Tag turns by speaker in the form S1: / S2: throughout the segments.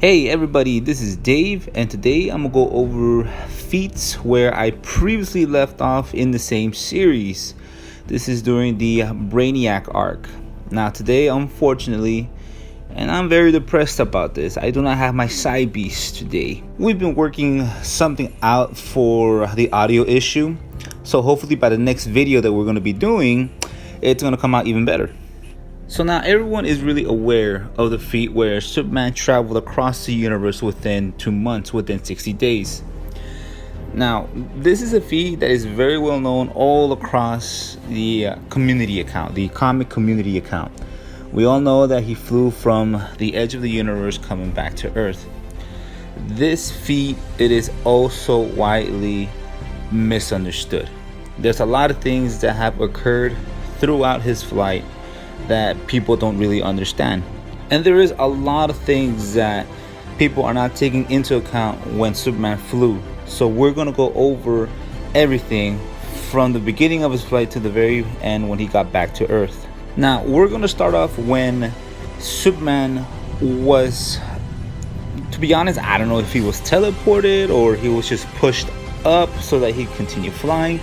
S1: Hey everybody, this is Dave, and today I'm gonna go over Feats where I previously left off in the same series. This is during the Brainiac arc. Now today, unfortunately, and I'm very depressed about this, I do not have my side beast today. We've been working something out for the audio issue, so hopefully by the next video that we're gonna be doing, it's gonna come out even better. So now everyone is really aware of the feat where Superman traveled across the universe within 2 months, within 60 days. Now, this is a feat that is very well known all across the community account, the comic community account. We all know that he flew from the edge of the universe coming back to Earth. This feat, it is also widely misunderstood. There's a lot of things that have occurred throughout his flight that people don't really understand, and there is a lot of things that people are not taking into account when Superman flew. So we're gonna go over everything from the beginning of his flight to the very end when he got back to Earth. Now we're gonna start off when Superman was, to be honest, I don't know if he was teleported or he was just pushed up so that he could continue flying,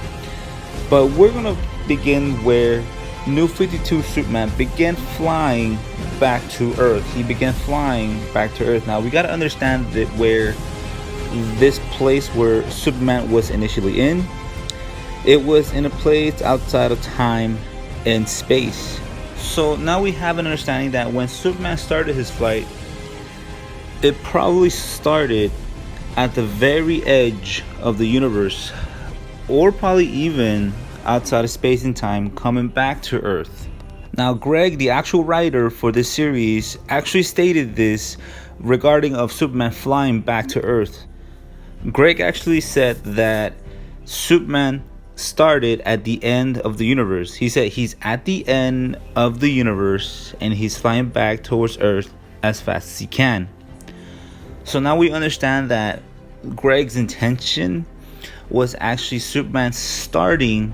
S1: but we're gonna begin where New 52 Superman began flying back to Earth. He began flying back to Earth. Now we got to understand that where this place where Superman was initially in, it was in a place outside of time and space. So now we have an understanding that when Superman started his flight, it probably started at the very edge of the universe, or probably even outside of space and time, coming back to Earth. Now Greg, the actual writer for this series, actually stated this regarding of Superman flying back to Earth. Greg actually said that Superman started at the end of the universe. He said he's at the end of the universe and he's flying back towards Earth as fast as he can. So now we understand that Greg's intention was actually Superman starting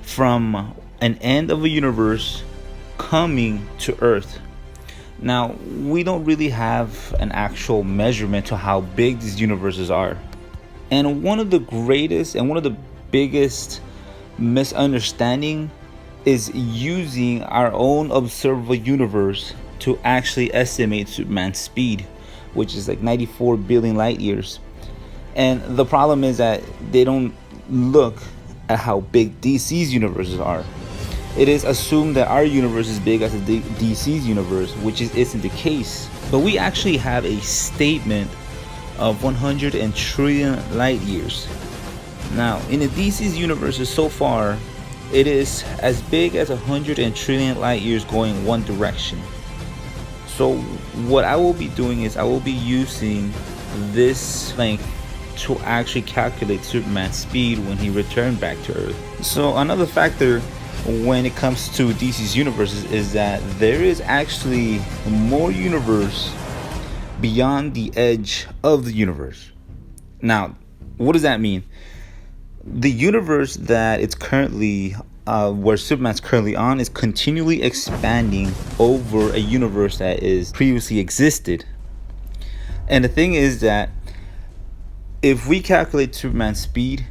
S1: from an end of a universe coming to Earth. Now we don't really have an actual measurement to how big these universes are, and one of the greatest and one of the biggest misunderstanding is using our own observable universe to actually estimate Superman's speed, which is like 94 billion light years. And the problem is that they don't look at how big DC's universes are. It is assumed that our universe is big as DC's universe, which isn't the case. But we actually have a statement of 100 trillion light years. Now, in the DC's universes so far, it is as big as 100 trillion light years going one direction. So what I will be doing is I will be using this length to actually calculate Superman's speed when he returned back to Earth. So another factor when it comes to DC's universes is that there is actually more universe beyond the edge of the universe. Now, what does that mean? The universe that it's currently where Superman's currently on is continually expanding over a universe that is previously existed. And the thing is that if we calculate Superman's speed,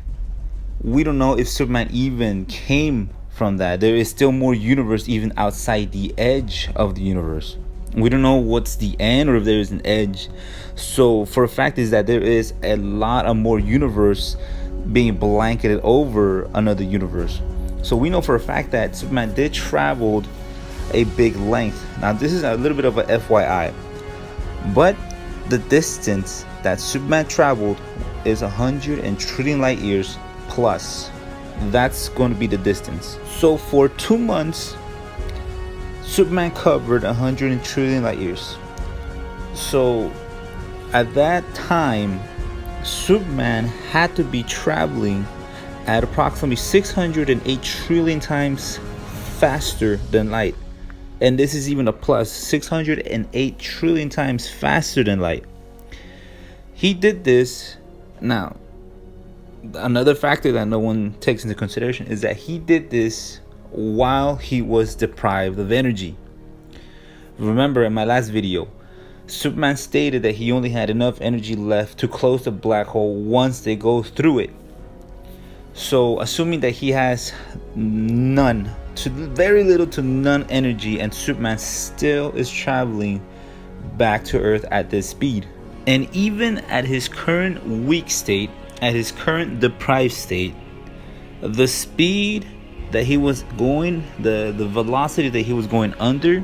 S1: we don't know if Superman even came from that. There is still more universe even outside the edge of the universe. We don't know what's the end or if there is an edge. So for a fact is that there is a lot of more universe being blanketed over another universe. So we know for a fact that Superman did travel a big length. Now this is a little bit of a FYI, but the distance that Superman traveled is 100 trillion light years plus. That's going to be the distance. So for 2 months, Superman covered 100 trillion light years. So at that time, Superman had to be traveling at approximately 608 trillion times faster than light. And this is even a plus, 608 trillion times faster than light. He did this. Now, another factor that no one takes into consideration is that he did this while he was deprived of energy. Remember in my last video, Superman stated that he only had enough energy left to close the black hole once they go through it. So assuming that he has none to very little to none energy, and Superman still is traveling back to Earth at this speed. And even at his current weak state, at his current deprived state, the speed that he was going, the velocity that he was going under,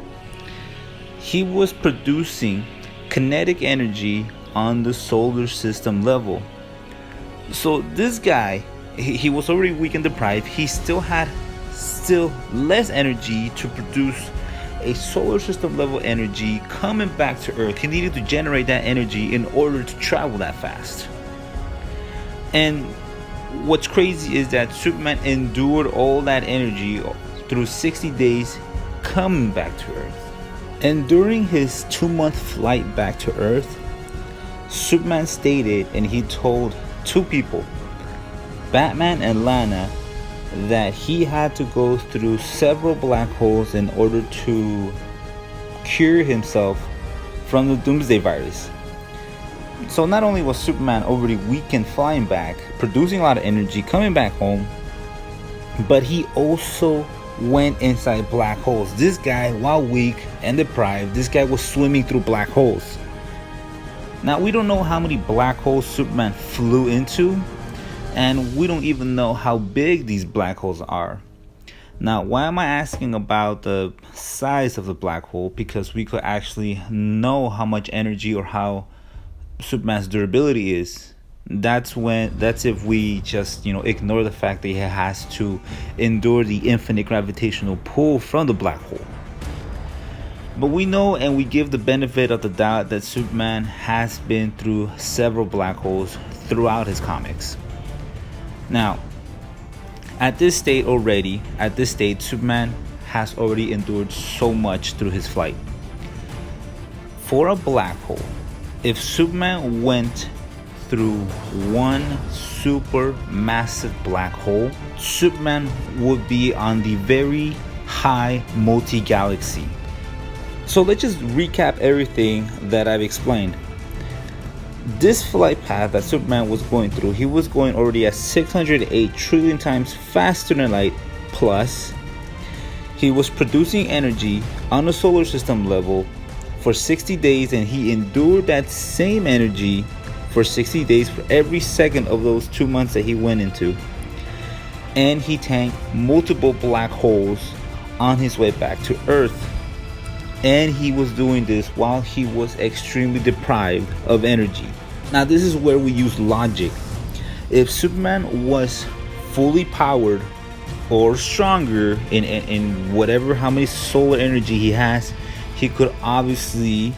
S1: he was producing kinetic energy on the solar system level. So this guy, he was already weak and deprived. He still had less energy to produce a solar system level energy coming back to Earth. He needed to generate that energy in order to travel that fast. And what's crazy is that Superman endured all that energy through 60 days coming back to Earth. And during his 2-month flight back to Earth, Superman stated, and he told two people, Batman and Lana, that he had to go through several black holes in order to cure himself from the Doomsday virus. So not only was Superman already weak and flying back, producing a lot of energy, coming back home, but he also went inside black holes. This guy, while weak and deprived, this guy was swimming through black holes. Now we don't know how many black holes Superman flew into, and we don't even know how big these black holes are. Now, why am I asking about the size of the black hole? Because we could actually know how much energy or how Superman's durability is. That's if we just ignore the fact that he has to endure the infinite gravitational pull from the black hole. But we know, and we give the benefit of the doubt, that Superman has been through several black holes throughout his comics. Now, at this state, Superman has already endured so much through his flight. For a black hole, if Superman went through one super massive black hole, Superman would be on the very high multi-galaxy. So let's just recap everything that I've explained. This flight path that Superman was going through, he was going already at 608 trillion times faster than light, plus he was producing energy on the solar system level for 60 days, and he endured that same energy for 60 days for every second of those 2 months that he went into. And he tanked multiple black holes on his way back to Earth. And he was doing this while he was extremely deprived of energy. Now this is where we use logic. If Superman was fully powered or stronger in whatever, how many solar energy he has, he could obviously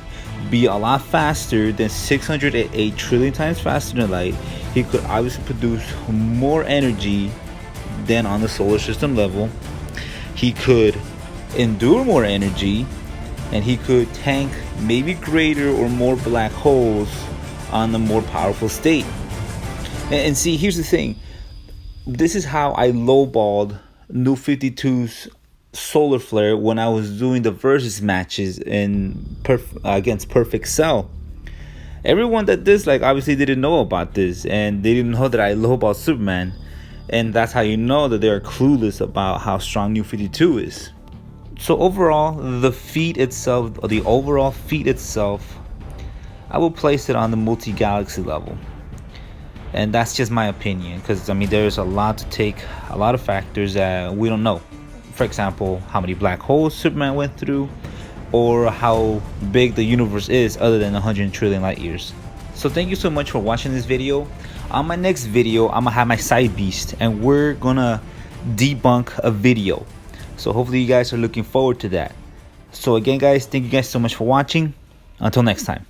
S1: be a lot faster than 608 trillion times faster than light. He could obviously produce more energy than on the solar system level. He could endure more energy, and he could tank maybe greater or more black holes on the more powerful state. And see, here's the thing. This is how I lowballed New 52's solar flare when I was doing the versus matches against Perfect Cell. Everyone that disliked obviously didn't know about this, and they didn't know that I lowballed Superman. And that's how you know that they're clueless about how strong New 52 is. So overall, the overall feat itself, I will place it on the multi-galaxy level. And that's just my opinion, because there's a lot of factors that we don't know. For example, how many black holes Superman went through, or how big the universe is other than 100 trillion light years. So thank you so much for watching this video. On my next video, I'm gonna have my side beast, and we're gonna debunk a video. So hopefully you guys are looking forward to that. So again, guys, thank you guys so much for watching. Until next time.